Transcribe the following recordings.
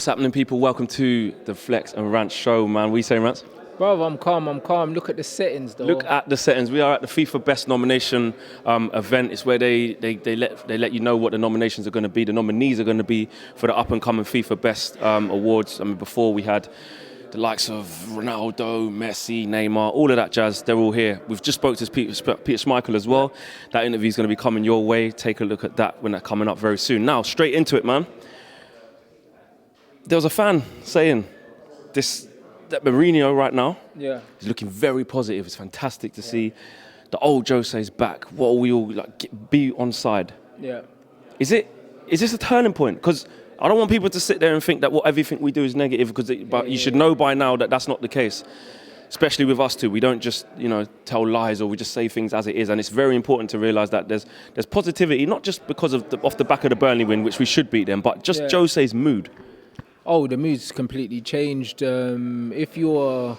What's happening, people? Welcome to the Flex and Rants show, man. What are you saying, Rants? Bro, I'm calm. Look at the settings, though. Look at the settings. We are at the FIFA Best Nomination event. It's where they let you know what the nominations are going to be. The nominees are going to be for the up-and-coming FIFA Best awards. I mean, before we had the likes of Ronaldo, Messi, Neymar, all of that jazz. They're all here. We've just spoke to Peter Schmeichel as well. That interview is going to be coming your way. Take a look at that when that's coming up very soon. Now, straight into it, man. There was a fan saying that Mourinho right now is looking very positive. It's fantastic to see the old Jose's back. What are we all be on side? Yeah. Is this a turning point? Because I don't want people to sit there and think that everything we do is negative. But you should know by now that that's not the case. Especially with us two, we don't just tell lies or we just say things as it is. And it's very Important to realise that there's positivity, not just because of off the back of the Burnley win, which we should beat them, but just Jose's mood. Oh, the mood's completely changed. If you're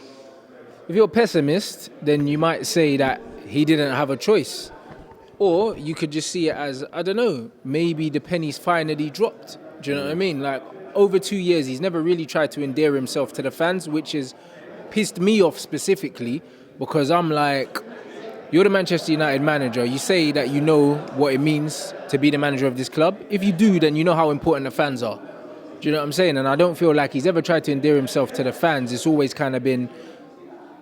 a pessimist, then you might say that he didn't have a choice. Or you could just see it as, I don't know, maybe the penny's finally dropped. Do you know what I mean? Like, over 2 years, he's never really tried to endear himself to the fans, which has pissed me off specifically, because I'm like, you're the Manchester United manager. You say that you know what it means to be the manager of this club. If you do, then you know how important the fans are. Do you know what I'm saying? And I don't feel like he's ever tried to endear himself to the fans. It's always kind of been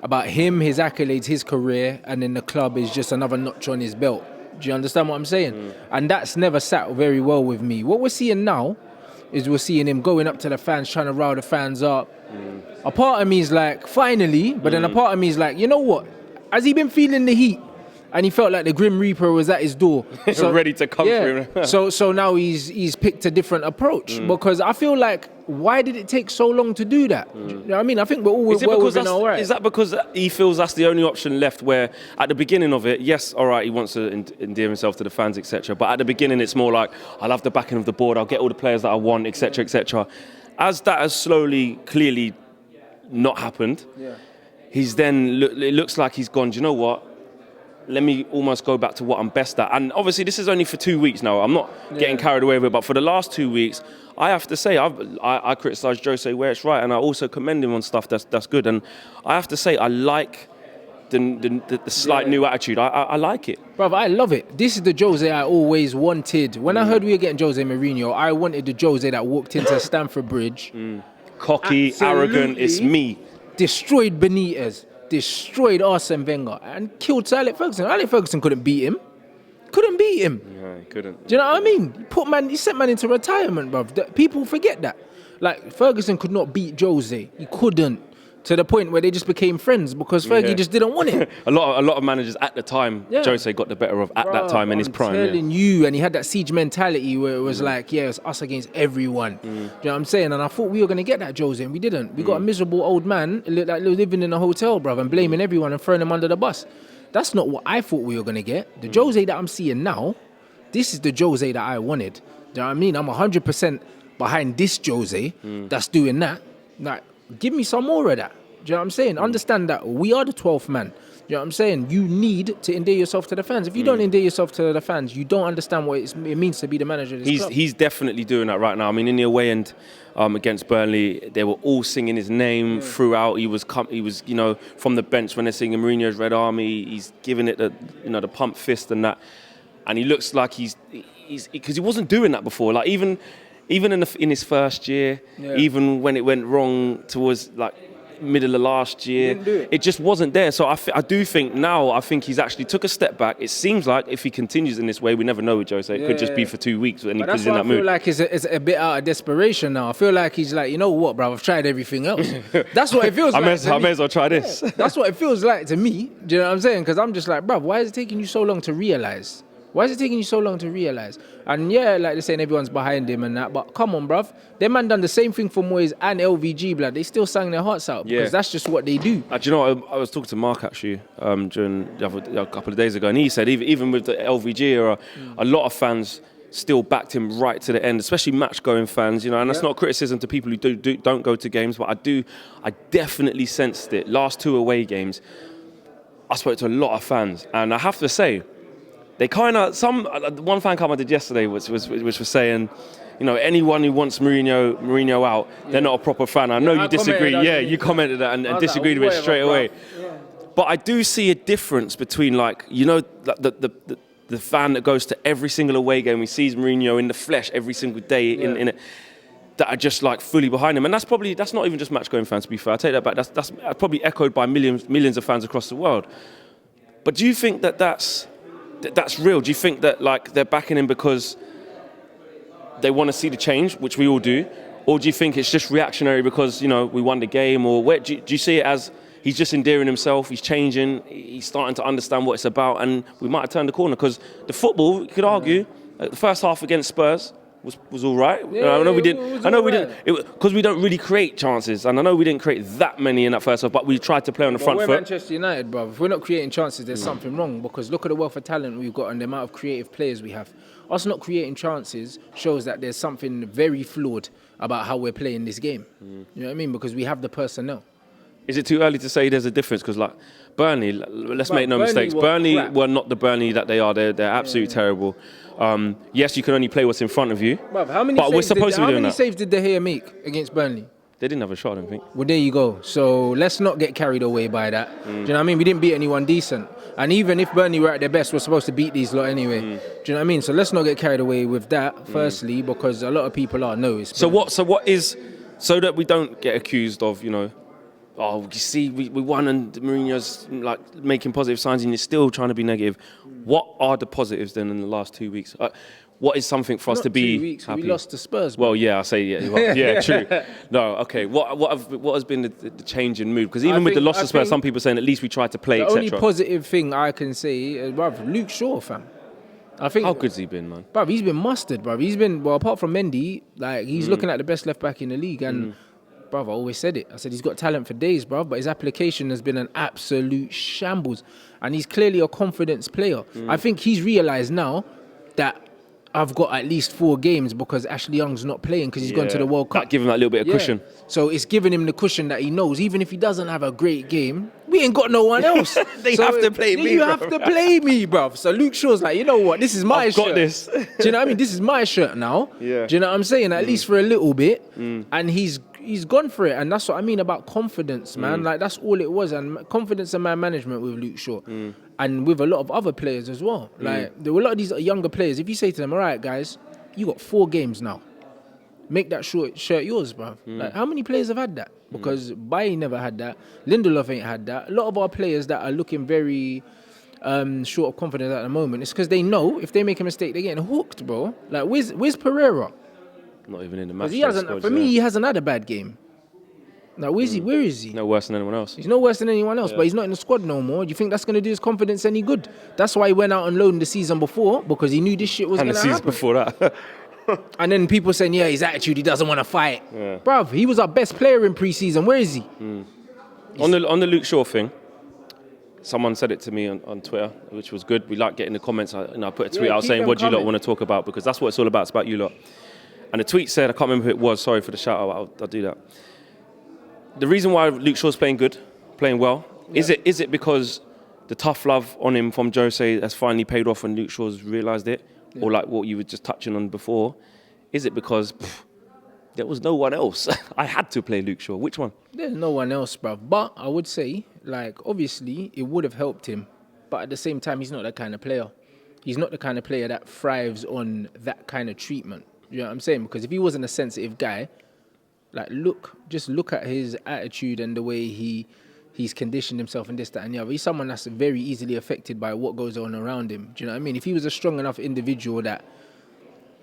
about him, his accolades, his career, and then the club is just another notch on his belt. Do you understand what I'm saying? And that's never sat very well with me. What we're seeing now is we're seeing him going up to the fans, trying to rile the fans up. A part of me is like, finally, but then a part of me is like, you know what? Has he been feeling the heat? And he felt like the Grim Reaper was at his door. So, ready to come for him. so now he's picked a different approach. Because I feel like, why did it take so long to do that? Do you know what I mean? I think we're all all right. Is that because he feels that's the only option left, where at the beginning of it, yes, all right, he wants to endear himself to the fans, etc. But at the beginning, it's more like, I'll have the backing of the board, I'll get all the players that I want, etc., etc. As that has slowly, clearly not happened, he's then, it looks like he's gone, do you know what? Let me almost go back to what I'm best at. And obviously, this is only for 2 weeks now. I'm not getting carried away with it, but for the last 2 weeks, I have to say, I criticise Jose where it's right, and I also commend him on stuff that's good. And I have to say, I like the slight new attitude. I like it. Bruv, I love it. This is the Jose I always wanted. When I heard we were getting Jose Mourinho, I wanted the Jose that walked into Stamford Bridge. Cocky, arrogant, it's me. Destroyed Benitez. Destroyed Arsene Wenger and killed Sir Alex Ferguson. Alex Ferguson couldn't beat him. Yeah, he couldn't. Do you know what I mean? He sent man into retirement, bruv. People forget that. Like, Ferguson could not beat Jose. He couldn't. To the point where they just became friends because Fergie just didn't want it. a lot of managers at the time, Jose got the better of that time in his prime. I'm telling you, and he had that siege mentality where it was like, it's us against everyone. Do you know what I'm saying? And I thought we were going to get that Jose, and we didn't. We got a miserable old man like living in a hotel, bruv, and blaming everyone and throwing him under the bus. That's not what I thought we were going to get. The Jose that I'm seeing now, this is the Jose that I wanted. Do you know what I mean? I'm 100% behind this Jose that's doing that. Like, give me some more of that. Do you know what I'm saying? Understand that we are the 12th man. Do you know what I'm saying? You need to endear yourself to the fans. If you don't endear yourself to the fans, you don't understand what it means to be the manager of this club. He's definitely doing that right now. I mean, in the away end against Burnley, they were all singing his name throughout. He was from the bench when they're singing Mourinho's Red Army. He's giving it the pump fist and that. And he looks like he's because he wasn't doing that before. Like even in his first year, even when it went wrong towards like middle of last year, it just wasn't there. So I do think now, I think he's actually took a step back. It seems like if he continues in this way, we never know with Jose. It could just be for 2 weeks and he's in that mood. I feel like it's a bit out of desperation now. I feel like he's like, you know what, bro, I've tried everything else. That's what it feels like. I may as well try this. That's what it feels like to me. Do you know what I'm saying? Because I'm just like, bro, why is it taking you so long to realise? Why is it taking you so long to realise? And like they're saying everyone's behind him and that, but come on, bruv. Them man done the same thing for Moyes and LVG, blood. They still sang their hearts out because that's just what they do. Do you know what? I was talking to Mark actually during a couple of days ago, and he said even with the LVG era, a lot of fans still backed him right to the end, especially match-going fans, and that's not criticism to people who don't go to games, but I definitely sensed it. Last 2 away games, I spoke to a lot of fans, and I have to say, they kind of one fan comment I did yesterday, which was saying, anyone who wants Mourinho out, they're not a proper fan. I know you disagree. Yeah, you commented that and disagreed with it straight away. Yeah. But I do see a difference between the fan that goes to every single away game, he sees Mourinho in the flesh every single day in it, that are just like fully behind him. And that's not even just match-going fans, to be fair. I take that back. That's probably echoed by millions of fans across the world. But do you think that's real? Do you think that they're backing him because they want to see the change, which we all do? Or do you think it's just reactionary because, we won the game? Or do you see it as he's just endearing himself, he's changing, he's starting to understand what it's about, and we might have turned the corner? Because the football, you could argue, the first half against Spurs was all right. I know we didn't. Because we don't really create chances, and I know we didn't create that many in that first half, but we tried to play on the front foot. We're Manchester United, bro. If we're not creating chances, there's something wrong. Because look at the wealth of talent we've got and the amount of creative players we have. Us not creating chances shows that there's something very flawed about how we're playing this game. You know what I mean? Because we have the personnel. Is it too early to say there's a difference? Because Burnley, let's make no mistakes. Burnley were not the Burnley that they are. They're absolutely terrible. Yes, you can only play what's in front of you. Bruv, how many saves did De Gea make against Burnley? They didn't have a shot, I don't think. Well, there you go. So let's not get carried away by that. Do you know what I mean? We didn't beat anyone decent. And even if Burnley were at their best, we're supposed to beat these lot anyway. Do you know what I mean? So let's not get carried away with that, firstly, because a lot of people are so that we don't get accused of, you see, we won and Mourinho's making positive signs and you're still trying to be negative. What are the positives then in the last 2 weeks? What is something for us to be 2 weeks, happy? We lost to Spurs. Well, yeah, I say yeah, true. No, okay. What has been the change in mood? Because even with the loss to Spurs, some people are saying at least we tried to play, etc. The only positive thing I can say is, Luke Shaw, fam. I think. How good's he been, man? Bruv, he's been mustard, bruv. He's been, apart from Mendy, he's looking at the best left back in the league. And, bruv, I always said it. I said he's got talent for days, bruv, but his application has been an absolute shambles. And he's clearly a confidence player. I think he's realised now that I've got at least 4 games because Ashley Young's not playing because he's gone to the World Cup. That give him that little bit of cushion. So it's giving him the cushion that he knows, even if he doesn't have a great game, we ain't got no one else. They have to play me, You have to play me, bruv. So Luke Shaw's like, you know what, this is my shirt. I've got this. Do you know what I mean? This is my shirt now. Yeah. Do you know what I'm saying? At least for a little bit. And he's gone for it. And that's what I mean about confidence, man. That's all it was. And confidence and man management with Luke Shaw. And with a lot of other players as well. There were a lot of these younger players. If you say to them, all right, guys, you got 4 games now. Make that shirt yours, bro. How many players have had that? Because Bailly never had that. Lindelof ain't had that. A lot of our players that are looking very short of confidence at the moment, it's because they know if they make a mistake, they're getting hooked, bro. Where's Pereira? Not even in the match. He hasn't had a bad game. Now, where is he? No worse than anyone else. He's no worse than anyone else, but he's not in the squad no more. Do you think that's going to do his confidence any good? That's why he went out on loan the season before, because he knew this shit was going to happen. And the season before that. And then people saying, his attitude, he doesn't want to fight. Yeah. Bruv, he was our best player in pre-season. Where is he? On the Luke Shaw thing, someone said it to me on Twitter, which was good. We like getting the comments. I put a tweet out saying, what do you lot want to talk about? Because that's what it's all about. It's about you lot. And the tweet said, I can't remember who it was. Sorry for the shout out. I'll do that. The reason why Luke Shaw's playing well, is it because the tough love on him from Jose has finally paid off and Luke Shaw's realised it? Yeah. Or like what you were just touching on before? Is it because there was no one else? I had to play Luke Shaw. Which one? There's no one else, bruv. But I would say, obviously, it would have helped him. But at the same time, he's not that kind of player. He's not the kind of player that thrives on that kind of treatment. You know what I'm saying? Because if he wasn't a sensitive guy, just look at his attitude and the way he's conditioned himself and this, that, and the other. He's someone that's very easily affected by what goes on around him. Do you know what I mean? If he was a strong enough individual that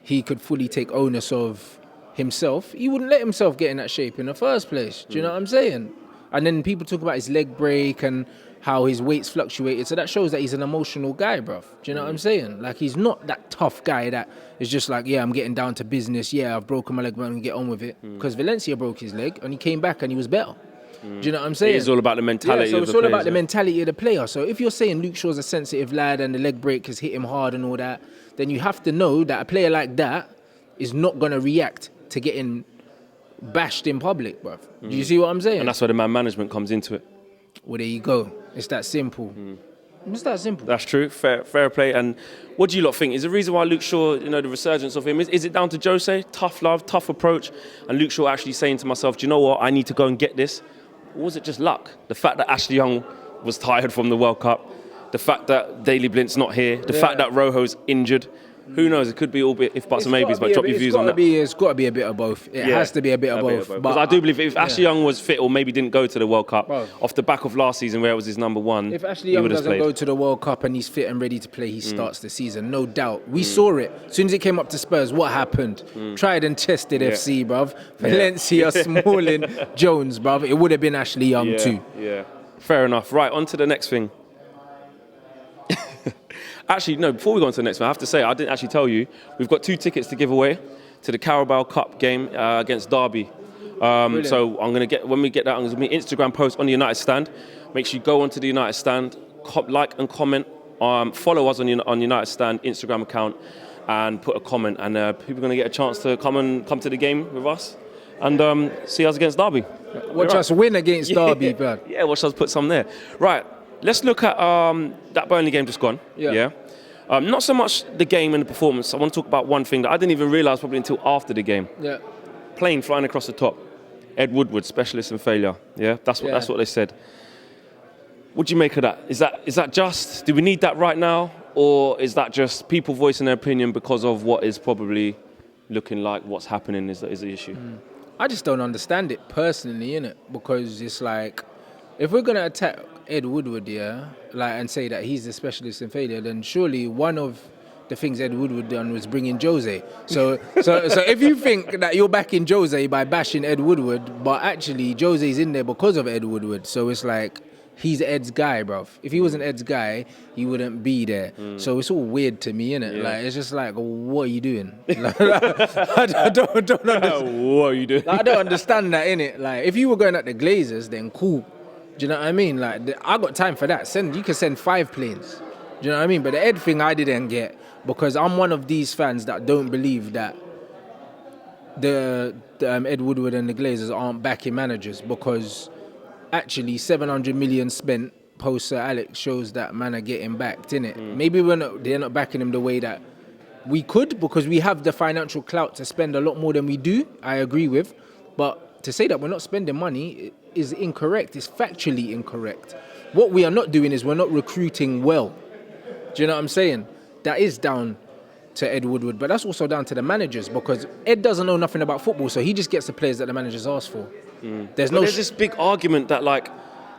he could fully take onus of himself, he wouldn't let himself get in that shape in the first place. Do you know what I'm saying? And then people talk about his leg break and how his weight's fluctuated. So that shows that he's an emotional guy, bruv. Do you know what I'm saying? He's not that tough guy that is just I'm getting down to business. Yeah, I've broken my leg, but I'm going to get on with it. Because Valencia broke his leg and he came back and he was better. Do you know what I'm saying? It is all about the mentality of the it's all about the mentality of the player. So if you're saying Luke Shaw's a sensitive lad and the leg break has hit him hard and all that, then you have to know that a player like that is not going to react to getting bashed in public, bruv. Do you see what I'm saying? And that's where the man management comes into it. Well, there you go. It's that simple. It's that simple. That's true. Fair play. And what do you lot think? Is the reason why Luke Shaw, the resurgence of him, is it down to Jose? Tough love, tough approach, and Luke Shaw actually saying to myself, do you know what? I need to go and get this. Or was it just luck? The fact that Ashley Young was tired from the World Cup, the fact that Daley Blint's not here, the fact that Rojo's injured. Who knows? It could be all bit if buts and maybes, but drop your views on that. It's got to be a bit of both. It has to be a bit of both. Because I do believe if Ashley Young was fit or maybe didn't go to the World Cup, off the back of last season where it was his number one, if Ashley Young doesn't go to the World Cup and he's fit and ready to play, he starts the season, no doubt. We saw it. As soon as it came up to Spurs, what happened? Tried and tested FC, bruv. Valencia, Smalling, Jones, bruv. It would have been Ashley Young too. Yeah, fair enough. Right, on to the next thing. Actually, no, before we go on to the next one, I have to say, I didn't actually tell you, we've got 2 tickets to give away to the Carabao Cup game against Derby. So I'm going to get, when we get that, I'm going to make an Instagram post on the United Stand. Make sure you go onto the United Stand, like and comment, follow us on United Stand Instagram account and put a comment. And people are going to get a chance to come to the game with us and see us against Derby. Watch us win against Derby, bro. Yeah, watch us put some there. Right. Let's look at that Burnley game just gone. Yeah. Not so much the game and the performance. I want to talk about one thing that I didn't even realise probably until after the game. Yeah. Plane flying across the top. Ed Woodward, specialist in failure. Yeah, that's what they said. What do you make of that? Is that just? Do we need that right now, or is that just people voicing their opinion because of what is probably looking like what's happening is the issue? I just don't understand it personally, innit? Because it's like, if we're gonna attack Ed Woodward, and say that he's the specialist in failure, then surely one of the things Ed Woodward done was bring in Jose. So if you think that you're backing Jose by bashing Ed Woodward, but actually Jose's in there because of Ed Woodward, so it's like he's Ed's guy, bruv. If he wasn't Ed's guy, he wouldn't be there. So it's all weird to me, innit? Yeah. Like, it's just like, what are you doing? I don't understand. What are you doing? Like, I don't understand that, innit? Like, if you were going at the Glazers, then cool. Do you know what I mean? Like, I got time for that. You can send 5 planes. Do you know what I mean? But the Ed thing I didn't get, because I'm one of these fans that don't believe that the Ed Woodward and the Glazers aren't backing managers, because actually 700 million spent post Sir Alex shows that man are getting backed, innit? Maybe they're not backing him the way that we could, because we have the financial clout to spend a lot more than we do. I agree with, but to say that we're not spending money is incorrect. It's factually incorrect. What we are not doing is we're not recruiting well. Do you know what I'm saying? That is down to Ed Woodward, but that's also down to the managers, because Ed doesn't know nothing about football, so he just gets the players that the managers ask for. There's this big argument that, like,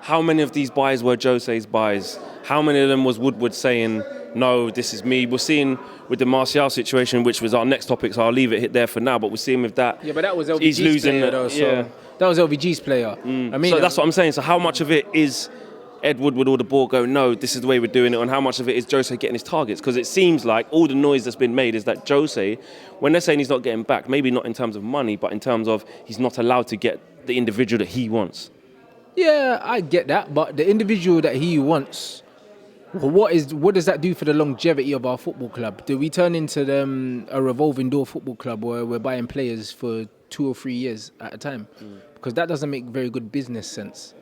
how many of these buys were Jose's buys? How many of them was Woodward saying, no, this is me? We're seeing with the Martial situation, which was our next topic, so I'll leave it there for now, but we're seeing with that. Yeah, but that was LVG's player, though, so that was LVG's player. I mean, so that's what I'm saying. So how much of it is Ed Woodward or the board going, no, this is the way we're doing it, and how much of it is Jose getting his targets? Because it seems like all the noise that's been made is that Jose, when they're saying he's not getting back, maybe not in terms of money, but in terms of he's not allowed to get the individual that he wants. Yeah, I get that, but the individual that he wants, what does that do for the longevity of our football club? Do we turn into a revolving door football club where we're buying players for 2 or 3 years at a time? Because that doesn't make very good business sense.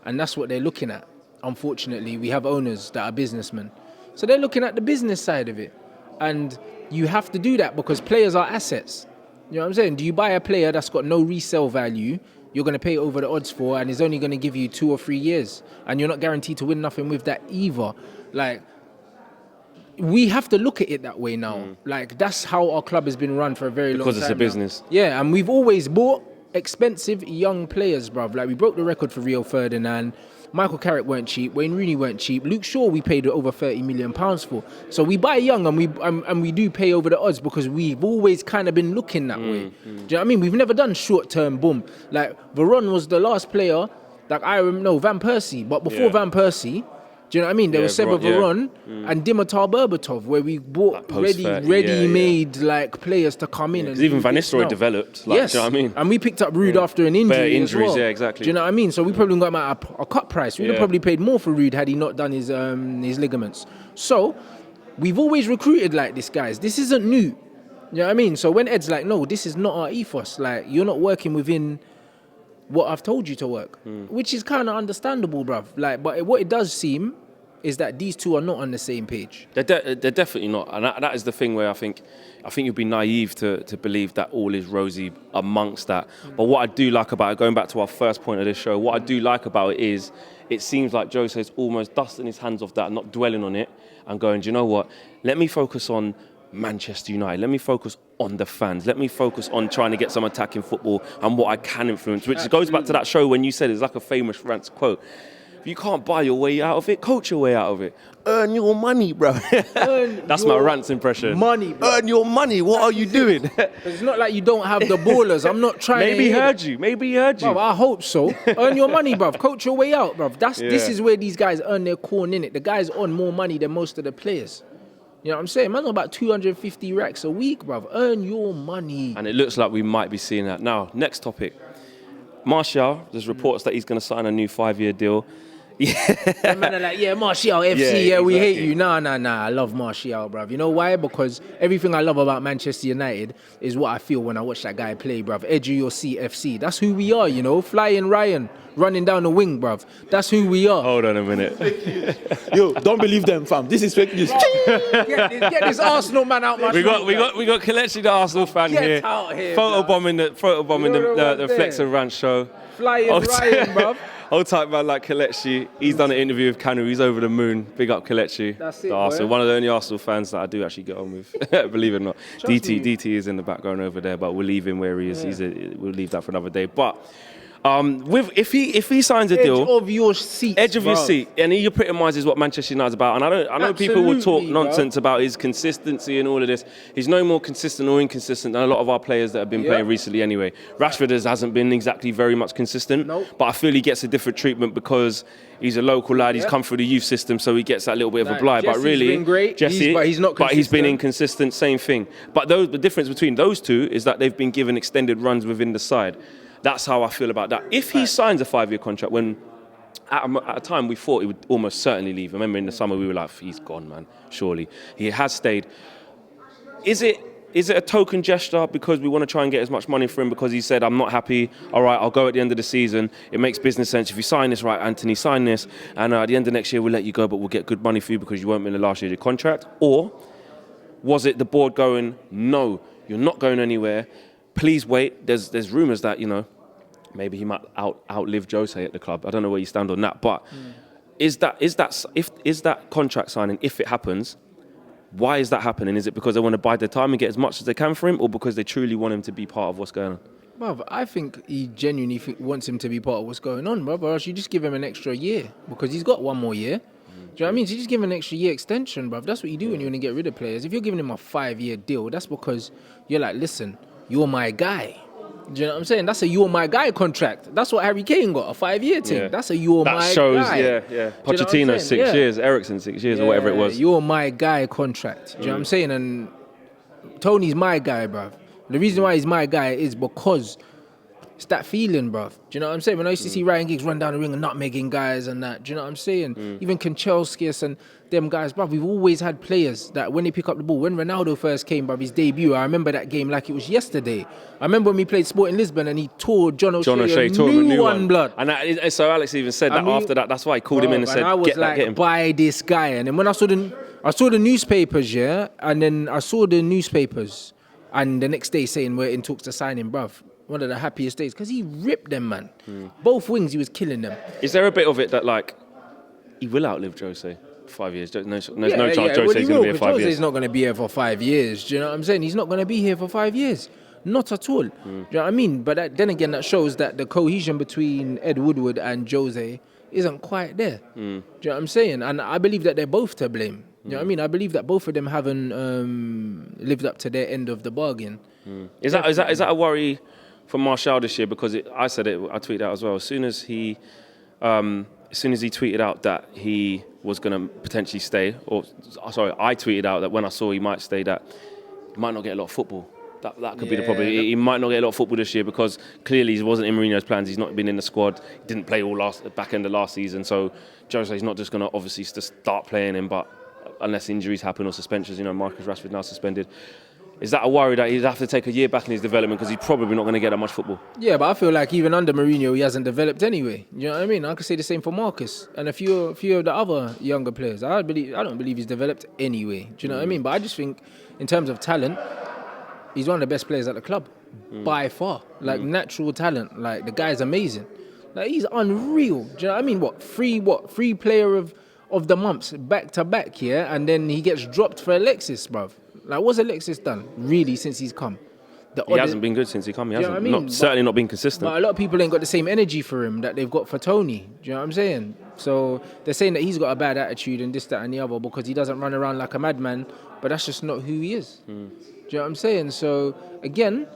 And that's what they're looking at. Unfortunately, we have owners that are businessmen. So they're looking at the business side of it. And you have to do that because players are assets. You know what I'm saying? Do you buy a player that's got no resale value, you're going to pay over the odds for, and is only going to give you 2 or 3 years, and you're not guaranteed to win nothing with that either? Like, we have to look at it that way now. Like, that's how our club has been run for a very long time. Because it's a business. Yeah, and we've always bought expensive young players, bruv. Like, we broke the record for Rio Ferdinand. Michael Carrick weren't cheap. Wayne Rooney weren't cheap. Luke Shaw we paid over £30 million for. So we buy young and we do pay over the odds because we've always kind of been looking that way. Do you know what I mean? We've never done short-term boom. Like, Varane was the last player, like Van Persie. But before Van Persie, do you know what I mean? There was Seba Varane and Dimitar Berbatov, where we bought ready-made like players to come in. And even Van Nistelrooy developed. Like, yes, do you know what I mean? And we picked up Ruud after an injury. Bare injuries, as well. yeah, exactly. Do you know what I mean? So we probably got him at a cut price. We'd have probably paid more for Ruud had he not done his ligaments. So we've always recruited like this, guys. This isn't new. You know what I mean? So when Ed's like, no, this is not our ethos. Like, you're not working within what I've told you to work, which is kind of understandable, bruv. Like, but what it does seem is that these two are not on the same page. They're definitely not, and that is the thing where I think you'd be naive to believe that all is rosy amongst that. But what I do like about it, going back to our first point of this show, what I do like about it is it seems like Jose's almost dusting his hands off that, not dwelling on it, and going, do you know what? Let me focus on Manchester United. Let me focus on the fans. Let me focus on trying to get some attacking football and what I can influence, which goes back to that show when you said it's like a famous Rants quote. If you can't buy your way out of it, coach your way out of it. Earn your money, bro. That's my Rants impression. Money, bro. Earn your money. What are you doing? It's not like you don't have the ballers. I'm not trying Maybe he heard you. Bruv, I hope so. Earn your money, bruv. Coach your way out, bruv. This is where these guys earn their corn, innit? The guys earn more money than most of the players. You know what I'm saying? Man's on about 250 racks a week, bruv. Earn your money. And it looks like we might be seeing that. Now, next topic. Martial, there's reports that he's going to sign a new 5-year deal. Yeah, man are like, Martial, FC, we hate you. Nah, I love Martial, bruv. You know why? Because everything I love about Manchester United is what I feel when I watch that guy play, bruv. Edge of your seat, FC. That's who we are, you know? Flying Ryan, running down the wing, bruv. That's who we are. Hold on a minute. Yo, don't believe them, fam. This is fake news. Get this Arsenal man out my We got Kelechi, the Arsenal fan Get here. out here, Photobombing the Flex and Rant show. Flying Ryan, bruv. Old type man like Kelechi. He's done an interview with Kanu. He's over the moon. Big up Kelechi. That's it, Arsenal. boy. One of the only Arsenal fans that I do actually get on with. Believe it or not. DT is in the background over there, but we'll leave him where he is. Yeah. We'll leave that for another day. But if he signs a deal, Edge of your seat, edge of your seat, and he epitomises what Manchester United's about. And I know people will talk nonsense about his consistency and all of this. He's no more consistent or inconsistent than a lot of our players that have been playing recently anyway. Rashford hasn't been exactly very much consistent, but I feel he gets a different treatment because he's a local lad. He's come through the youth system, so he gets that little bit of a blight. Jesse's but really, been great, but he's not consistent. But he's been inconsistent. Same thing. But the difference between those two is that they've been given extended runs within the side. That's how I feel about that. If he signs a 5-year contract, when at a time we thought he would almost certainly leave. Remember in the summer we were like, he's gone, man. Surely he has stayed. Is it a token gesture because we want to try and get as much money for him because he said, I'm not happy. All right, I'll go at the end of the season. It makes business sense. If you sign this, right, Anthony, sign this, and at the end of next year we'll let you go, but we'll get good money for you because you weren't in the last year of your contract? Or was it the board going, no, you're not going anywhere? Please wait. There's rumours that, you know, maybe he might outlive Jose at the club. I don't know where you stand on that. But is that contract signing, if it happens, why is that happening? Is it because they want to bide their time and get as much as they can for him, or because they truly want him to be part of what's going on? Bruv, I think he genuinely wants him to be part of what's going on, bruv. Or else you just give him an extra year because he's got one more year. Do you know what I mean? So you just give him an extra year extension, bruv. That's what you do when you want to get rid of players. If you're giving him a 5-year deal, that's because you're like, listen, you're my guy. Do you know what I'm saying? That's a you're my guy contract. That's what Harry Kane got, a 5-year thing. Yeah. That's a you're my guy. That shows, yeah. Pochettino, 6 years. Ericsson, 6 years, or whatever it was. You're my guy contract. Do you know what I'm saying? And Tony's my guy, bruv. The reason why he's my guy is because it's that feeling, bruv. Do you know what I'm saying? When I used to see Ryan Giggs run down the ring and nutmegging guys and that, do you know what I'm saying? Even Kanchelskis and them guys, bruv, we've always had players that when they pick up the ball, when Ronaldo first came, bruv, his debut, I remember that game like it was yesterday. I remember when we played Sporting Lisbon and he tore John O'Shea a new one, blood. And so Alex even said that after that, that's why he called him in and said, I was get like, him. buy this guy. And then when I saw the newspapers, and then I saw the newspapers, and the next day saying we're in talks to sign him, bruv. One of the happiest days because he ripped them, man. Both wings, he was killing them. Is there a bit of it that like he will outlive Jose? 5 years. There's no chance Jose's going to be here 5 years. Jose's not going to be here for 5 years. Do you know what I'm saying? He's not going to be here for 5 years. Not at all. Do you know what I mean? But then again, that shows that the cohesion between Ed Woodward and Jose isn't quite there. Do you know what I'm saying? And I believe that they're both to blame. You know what I mean? I believe that both of them haven't lived up to their end of the bargain. Is that a worry for Martial this year? Because I said it, I tweeted out as well. As soon as he tweeted out that he was going to potentially stay, I tweeted out that when I saw he might stay, that he might not get a lot of football. That could be the problem. He might not get a lot of football this year because clearly he wasn't in Mourinho's plans. He's not been in the squad. He didn't play back end of last season. So Jose's not just going to obviously start playing him, but unless injuries happen or suspensions, Marcus Rashford now suspended. Is that a worry that he'd have to take a year back in his development because he's probably not going to get that much football? Yeah, but I feel like even under Mourinho, he hasn't developed anyway. You know what I mean? I could say the same for Marcus and a few of the other younger players. I don't believe he's developed anyway. Do you know what I mean? But I just think, in terms of talent, he's one of the best players at the club by far. Like natural talent. Like the guy's amazing. Like he's unreal. Do you know what I mean? Free player of the months back to back, yeah, and then he gets dropped for Alexis, bruv. Like, what's Alexis done, really, since he's come? He hasn't been good since he come. He hasn't. Certainly not been consistent. But a lot of people ain't got the same energy for him that they've got for Tony. Do you know what I'm saying? So they're saying that he's got a bad attitude and this, that, and the other because he doesn't run around like a madman. But that's just not who he is. Do you know what I'm saying? So again,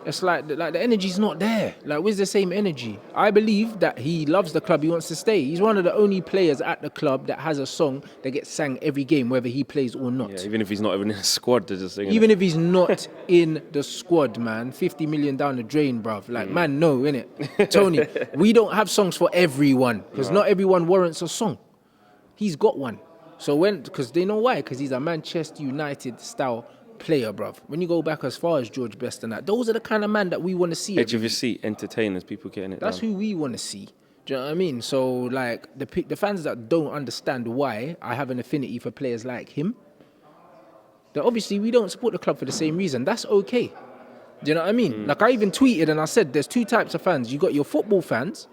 it's like the energy's not there. Like, where's the same energy? I believe that he loves the club. He wants to stay. He's one of the only players at the club that has a song that gets sang every game, whether he plays or not. Yeah, even if he's not even in the squad, they're just singing. Even if he's not in the squad, man. 50 million down the drain, bruv. Like, man, no, innit? Tony, we don't have songs for everyone because not everyone warrants a song. He's got one. So because they know why? Because he's a Manchester United style player, bruv. When you go back as far as George Best and that, those are the kind of man that we want to see. Edge of your seat, entertainers, people getting it. That's down. who we want to see. Do you know what I mean? So, like, the fans that don't understand why I have an affinity for players like him, that obviously we don't support the club for the same reason. That's okay. Do you know what I mean? Like, I even tweeted and I said there's two types of fans. You got your football fans,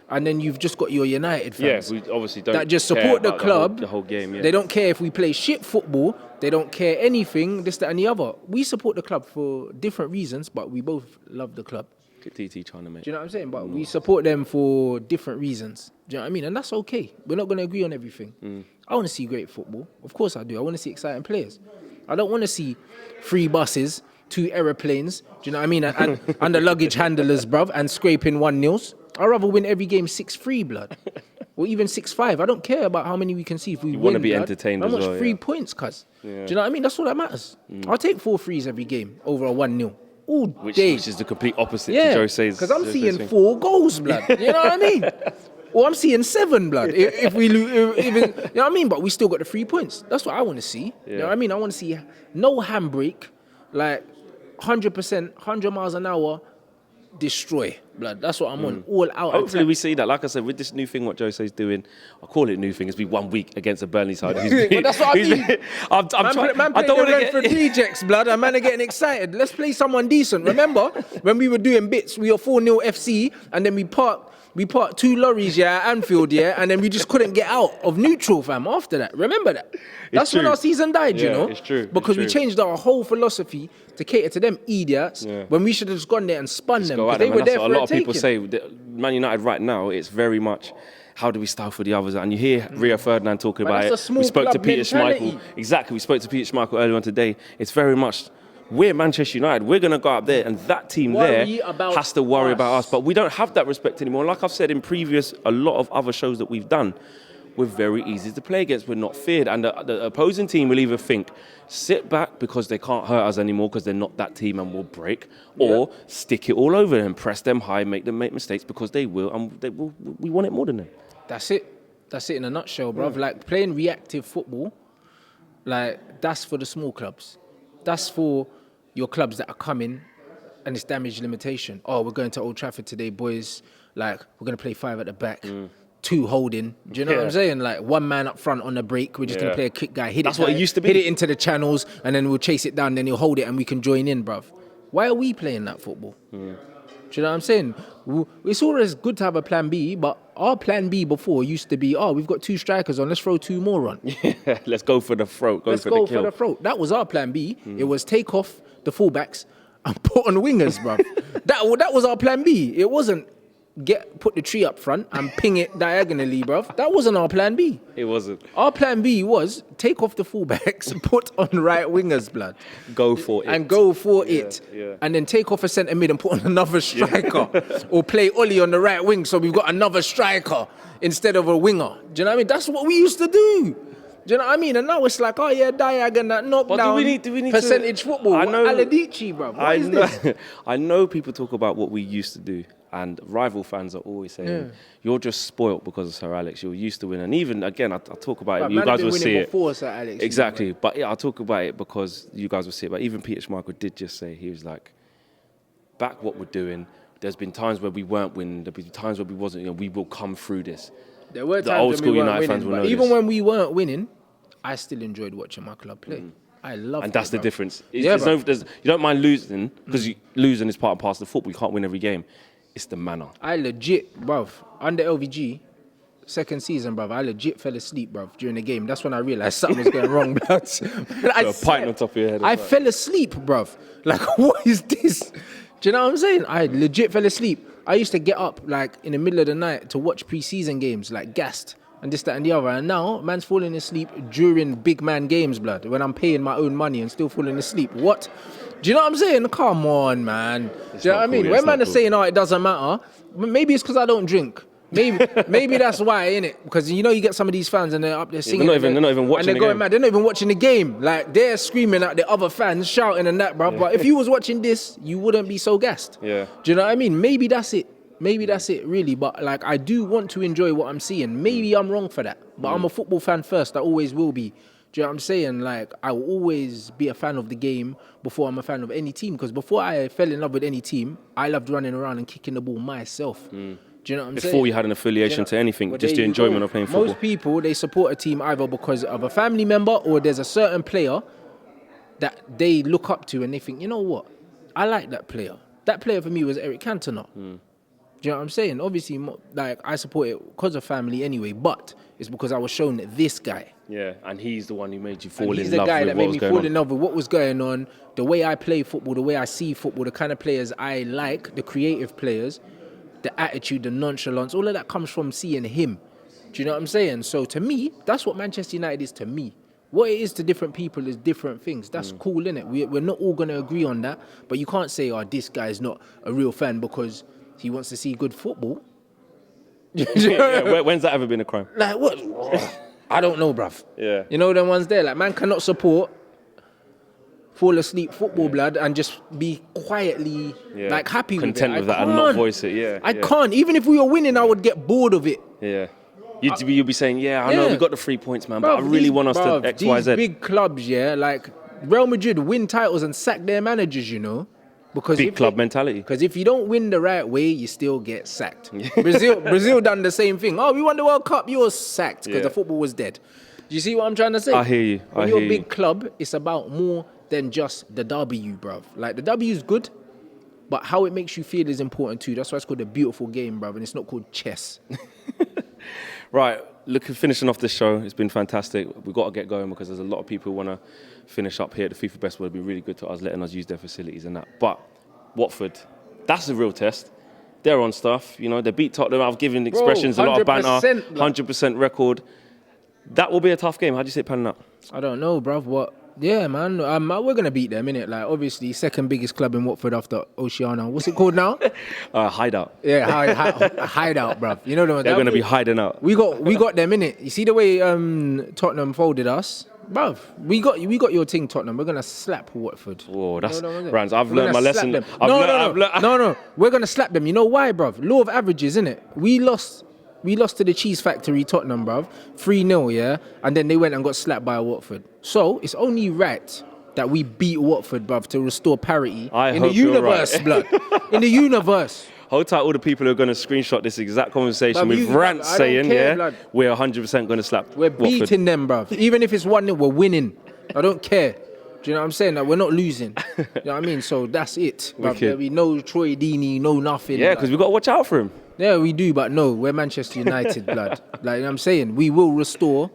and then you've just got your United fans. Yeah, we obviously don't that just support the club. The whole game, yeah. They don't care if we play shit football. They don't care anything, this, that, and the other. We support the club for different reasons, but we both love the club. TT trying to make. Do you know what I'm saying? But we support them for different reasons. Do you know what I mean? And that's okay. We're not going to agree on everything. I want to see great football. Of course I do. I want to see exciting players. I don't want to see 3 buses, 2 aeroplanes, do you know what I mean? And the luggage handlers, bruv, and scraping 1-0s. I'd rather win every game 6-3, blood. Or even 6-5. I don't care about how many we can see if we win. You want to be blood. entertained How as much well. 3 points, cuz? Yeah. Do you know what I mean? That's all that matters. I'll take 4 threes every game over a 1-0. All day. Which is the complete opposite to Jose's. Because I'm seeing 4 goals, blood. You know what I mean? Or I'm seeing 7, blood. If we lose, even, you know what I mean? But we still got the 3 points. That's what I want to see. You know what I mean? I want to see no handbrake, like 100%, 100 miles an hour, destroy, blood. That's what I'm on. All out. Hopefully we see that. Like I said, with this new thing, what Jose's doing, I call it new thing. It's been 1 week against a Burnley side. But that's what I mean. I'm trying. Man I don't want to for rejects, blood. And man are getting excited. Let's play someone decent. Remember when we were doing bits? We were 4-0 FC, and then we parked 2 lorries, at Anfield, and then we just couldn't get out of neutral, fam. After that, remember that? That's when our season died, you know. It's true. Because we changed our whole philosophy to cater to them idiots when we should have just gone there and spun them. Because they were there for a lot of people say. Man United right now, it's very much, how do we style for the others? And you hear Rio Ferdinand talking about it. We spoke to Peter Schmeichel. Exactly, we spoke to Peter Schmeichel earlier on today. It's very much, we're Manchester United. We're going to go up there, and that team there has to worry about us. But we don't have that respect anymore. Like I've said in a lot of other shows that we've done, we're very easy to play against. We're not feared. And the opposing team will either think, sit back because they can't hurt us anymore because they're not that team and we'll break, or stick it all over them, press them high, make them make mistakes because they will, and we want it more than them. That's it. That's it in a nutshell, bruv. Like, playing reactive football, like, that's for the small clubs. That's for your clubs that are coming and it's damage limitation. Oh, we're going to Old Trafford today, boys. Like, we're going to play 5 at the back. 2 holding. Do you know what I'm saying? Like, 1 man up front on the break. We're just going to play a kick guy. That's what it used to be. Hit it into the channels, and then we'll chase it down, then he'll hold it, and we can join in, bruv. Why are we playing that football? Do you know what I'm saying? It's always good to have a plan B, but our plan B before used to be, we've got 2 strikers on, let's throw 2 more on. Let's go for the throat. Let's go for the throat. That was our plan B. It was take off the fullbacks and put on wingers, bruv. that was our plan B. It wasn't put the tree up front and ping it diagonally, bruv. That wasn't our plan B. It wasn't. Our plan B was take off the fullbacks, put on right wingers, blood. Go for it. And go for it. Yeah. And then take off a centre mid and put on another striker. Or play Ollie on the right wing so we've got another striker instead of a winger. Do you know what I mean? That's what we used to do. Do you know what I mean? And now it's like, diagonal, knockdown, do we need percentage football. I know, Aladici, bro. I know people talk about what we used to do. And rival fans are always saying, you're just spoilt because of Sir Alex. You're used to win. And even, again, I talk about it. You guys will see it. Before Sir Alex, exactly. But yeah, I'll talk about it because you guys will see it. But even Peter Schmeichel did just say, he was like, back what we're doing. There's been times where we weren't winning. There'll be times where we wasn't. You know, we will come through this. There were The times old when school we weren't United winning, fans will but know even this. when we weren't winning, I still enjoyed watching my club play. I love it. And that's the bro. difference. Yeah, You don't mind losing because losing is part and parcel of football. You can't win every game. It's the manner. I legit, bruv, under LVG, second season, bruv, I legit fell asleep, bruv, during the game. That's when I realised something was going wrong, bruv. A pint on top of your head. I fell asleep, bruv. Like, what is this? Do you know what I'm saying? I legit fell asleep. I used to get up, like, in the middle of the night to watch pre-season games, like, gassed, and this, that, and the other. And now, man's falling asleep during big man games, blood, when I'm paying my own money and still falling asleep. What? Do you know what I'm saying? Come on, man. Do you know what I mean? When man are saying, oh, it doesn't matter, maybe it's because I don't drink. Maybe that's why, innit? Because you know you get some of these fans and they're up there singing. They're not even watching and they're the going game. mad. They're not even watching the game. Like, they're screaming at the other fans, shouting and that, bruv. But if you was watching this, you wouldn't be so gassed. Yeah. Do you know what I mean? Maybe that's it. Maybe that's it, really. But, like, I do want to enjoy what I'm seeing. Maybe I'm wrong for that. But I'm a football fan first. I always will be. Do you know what I'm saying? Like, I will always be a fan of the game before I'm a fan of any team. Because before I fell in love with any team, I loved running around and kicking the ball myself. Do you know what I'm saying? Before you had an affiliation to anything, just the enjoyment of playing football. Most people, they support a team either because of a family member or there's a certain player that they look up to and they think, you know what? I like that player. That player for me was Eric Cantona. Do you know what I'm saying? Obviously, like, I support it because of family anyway, but it's because I was shown that this guy. Yeah, and he's the one who made you fall in love He's the guy that made me fall on. in love with what was going on, the way I play football, the way I see football, the kind of players I like, the creative players, the attitude, the nonchalance, all of that comes from seeing him. Do you know what I'm saying? So to me, that's what Manchester United is to me. What it is to different people is different things. That's cool, innit? We're not all going to agree on that, but you can't say, oh, this guy's not a real fan because he wants to see good football. Yeah, when's that ever been a crime? Like, what? I don't know, bruv. Yeah. You know them ones there? Like, man cannot support fall asleep football blood and just be quietly like happy content with it. with that and not voice it. I can't. Even if we were winning, I would get bored of it. Yeah. You'd be saying, I know we got the 3 points, man, but I really these- want us to X, Y, Z. These big clubs, like Real Madrid win titles and sack their managers, you know. Because Big club mentality. Because if you don't win the right way, you still get sacked. Brazil done the same thing. Oh, we won the World Cup, you were sacked because the football was dead. Do you see what I'm trying to say? I hear you. When you're a big club, it's about more than just the W, bruv. Like, the W is good, but how it makes you feel is important too. That's why it's called a beautiful game, bruv, and it's not called chess. Right, finishing off this show, it's been fantastic. We've got to get going because there's a lot of people who want to finish up here at the FIFA Best. Would be really good to us, letting us use their facilities and that. But Watford, that's a real test. They're on stuff, you know, they beat Tottenham. I've given expressions, a lot of banter, 100% record. That will be a tough game. How do you see it panning out? I don't know, bruv. What? Yeah, man. We're going to beat them, innit? Like, obviously, second biggest club in Watford after Oceana. What's it called now? Hideout. Yeah, hideout, bruv. You know the They're going to be hiding out. We got them, innit? You see the way Tottenham folded us? Bruv, we got your thing, Tottenham. We're going to slap Watford. Oh, that's... Rants, I've learned my lesson. No. We're going to slap them. You know why, bruv? Law of averages, innit? We lost to the Cheese Factory, Tottenham, bruv. 3-0, yeah? And then they went and got slapped by Watford. So, it's only right that we beat Watford, bruv, to restore parity in the universe, blood. In the universe. Hold tight, all the people who are going to screenshot this exact conversation Bruv, with Rants saying, blood. we're 100% going to slap We're Watford. beating them, bruv. Even if it's 1-0, we're winning. I don't care. Do you know what I'm saying? Like, we're not losing. You know what I mean? So, that's it, bruv. There'll be no Troy Deeney, no nothing. Yeah, because we've got to watch out for him. Yeah, we do, but no, we're Manchester United, blood. Like, you know what I'm saying? We will restore,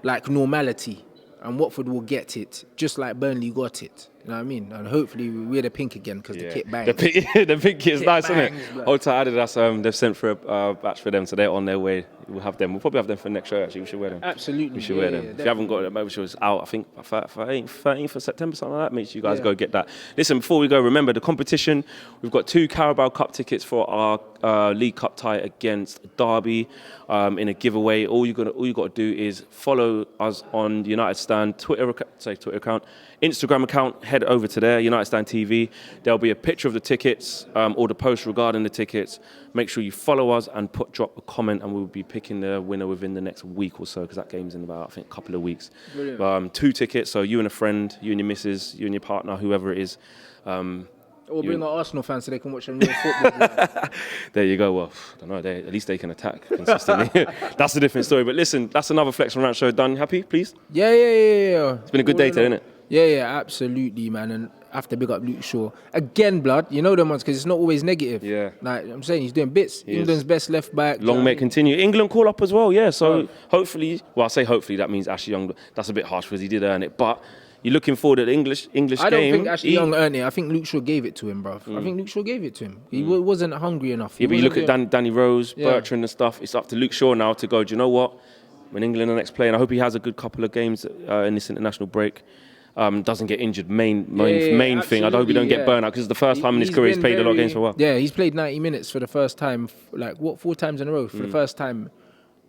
like, normality. And Watford will get it, just like Burnley got it. You know what I mean? And hopefully we wear the pink again, because the kit bangs. The pink kit is nice, isn't it? Blood. Hold tight, Adidas, they've sent for a batch for them, so they're on their way. We'll have them. We'll probably have them for next show, actually. We should wear them. Absolutely. We should wear them. If you haven't got them, which was out, I think, 13th of September, something like that, make sure you guys go get that. Listen, before we go, remember the competition. We've got 2 Carabao Cup tickets for our League Cup tie against Derby in a giveaway. All you got to do is follow us on the United Stand Twitter account, Instagram account. Head over to there, United Stand TV. There'll be a picture of the tickets or the post regarding the tickets. Make sure you follow us and drop a comment, and we'll be picking the winner within the next week or so, because that game's in about, I think, a couple of weeks. 2 tickets, so you and a friend, you and your missus, you and your partner, whoever it is. Or bring our Arsenal fans so they can watch some real football. There you go. Well, I don't know. At least they can attack consistently. That's a different story. But listen, that's another Flex and Rant show done. Happy, please? Yeah. It's been a good day today, isn't it? Yeah, absolutely, man. And I have to big up Luke Shaw. Again, blood, you know them ones, because it's not always negative. Yeah. Like I'm saying, he's doing bits. England's best left back. Long may it continue. England call up as well, yeah. So hopefully, well, I say hopefully, that means Ashley Young. That's a bit harsh because he did earn it. But you're looking forward to the English game. I don't think Ashley Young earned it. I think Luke Shaw gave it to him, bruv. I think Luke Shaw gave it to him. He wasn't hungry enough. Yeah, but you look at Danny Rose, Bertrand and stuff. It's up to Luke Shaw now to go, do you know what? When England are next playing, I hope he has a good couple of games in this international break. Doesn't get injured, main thing. I hope he don't get burnt out, because it's the first time in his career he's played a lot of games for a while. Yeah, he's played 90 minutes for the first time, 4 times in a row, for the first time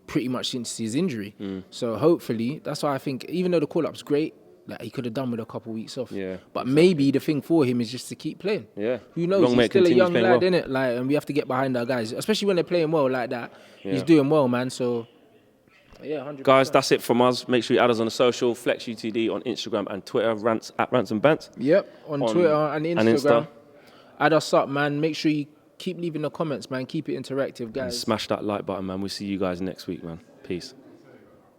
pretty much since his injury. So hopefully, that's why I think, even though the call-up's great, like he could have done with a couple of weeks off. Yeah, but maybe the thing for him is just to keep playing. Yeah. Who knows? He's still a young lad, innit? Like, and we have to get behind our guys, especially when they're playing well like that. Yeah. He's doing well, man. So, yeah, 100%. Guys, that's it from us. Make sure you add us on the social, Flex UTD on Instagram and Twitter, Rants at Rants and Bants. Yep, on Twitter and Instagram. Add us up, man. Make sure you keep leaving the comments, man. Keep it interactive, guys. And smash that like button, man. We'll see you guys next week, man. Peace.